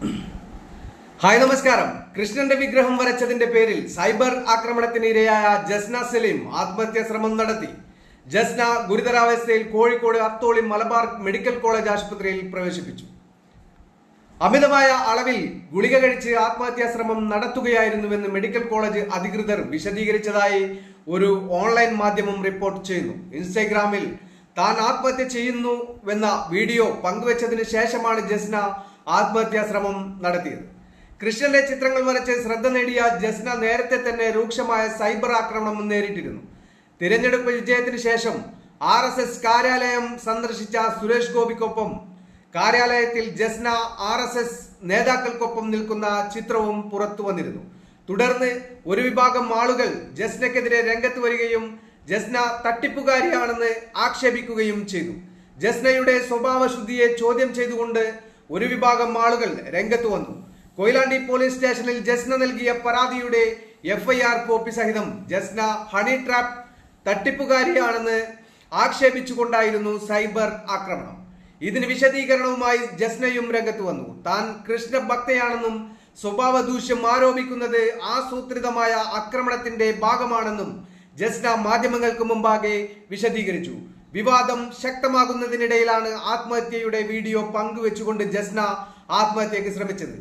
Hi നമസ്കാരം. കൃഷ്ണന്റെ വിഗ്രഹം വരച്ചതിന്റെ പേരിൽ സൈബർ ആക്രമണത്തിന് ഇരയായ ജസ്ന സലീം ആത്മഹത്യാ ശ്രമം നടത്തി. ജസ്ന ഗുരുതരാവസ്ഥയിൽ കോഴിക്കോട് അത്തോളി മലബാർ മെഡിക്കൽ കോളേജ് ആശുപത്രിയിൽ പ്രവേശിപ്പിച്ചു. അമിതമായ അളവിൽ ഗുളിക കഴിച്ച് ആത്മഹത്യാ ശ്രമം നടത്തുകയായിരുന്നുവെന്ന് മെഡിക്കൽ കോളേജ് അധികൃതർ വിശദീകരിച്ചതായി ഒരു ഓൺലൈൻ മാധ്യമം റിപ്പോർട്ട് ചെയ്യുന്നു. ഇൻസ്റ്റഗ്രാമിൽ താൻ ആത്മഹത്യ ചെയ്യുന്നുവെന്ന വീഡിയോ പങ്കുവച്ചതിന് ശേഷമാണ് ജസ്ന ആത്മഹത്യാ ശ്രമം നടത്തിയത്. കൃഷ്ണന്റെ ചിത്രങ്ങൾ വരച്ച് ശ്രദ്ധ നേടിയ ജസ്ന നേരത്തെ തന്നെ രൂക്ഷമായ സൈബർ ആക്രമണം നേരിട്ടിരുന്നു. തിരഞ്ഞെടുപ്പ് വിജയത്തിന് ശേഷം RSS കാര്യാലയം സന്ദർശിച്ച സുരേഷ് ഗോപിക്കൊപ്പം കാര്യാലയത്തിൽ ജസ്ന RSS നേതാക്കൾക്കൊപ്പം നിൽക്കുന്ന ചിത്രവും പുറത്തു വന്നിരുന്നു. തുടർന്ന് ഒരു വിഭാഗം ആളുകൾ ജസ്നക്കെതിരെ രംഗത്ത് വരികയും ജസ്ന തട്ടിപ്പുകാരിയാണെന്ന് ആക്ഷേപിക്കുകയും ചെയ്തു. ജസ്നയുടെ സ്വഭാവശുദ്ധിയെ ചോദ്യം ചെയ്തുകൊണ്ട് ഒരു വിഭാഗം ആളുകൾ രംഗത്ത് വന്നു. കൊയിലാണ്ടി പോലീസ് സ്റ്റേഷനിൽ ജസ്ന നൽകിയ പരാതിയുടെ FIR കോപ്പി സഹിതം ജസ്ന ഹണി ട്രാപ്പ് തട്ടിപ്പുകാരിയാണെന്ന് ആക്ഷേപിച്ചുകൊണ്ടായിരുന്നു സൈബർ ആക്രമണം. ഇതിന് വിശദീകരണവുമായി ജസ്നയും രംഗത്ത് വന്നു. താൻ കൃഷ്ണഭക്തയാണെന്നും സ്വഭാവ ദൂഷ്യം ആരോപിക്കുന്നത് ആസൂത്രിതമായ ആക്രമണത്തിന്റെ ഭാഗമാണെന്നും ജസ്ന മാധ്യമങ്ങൾക്ക് മുമ്പാകെ വിശദീകരിച്ചു. വിവാദം ശക്തമാകുന്നതിനിടയിലാണ് ആത്മഹത്യയുടെ വീഡിയോ പങ്കുവെച്ചുകൊണ്ട് ജസ്ന ആത്മഹത്യക്ക് ശ്രമിച്ചത്.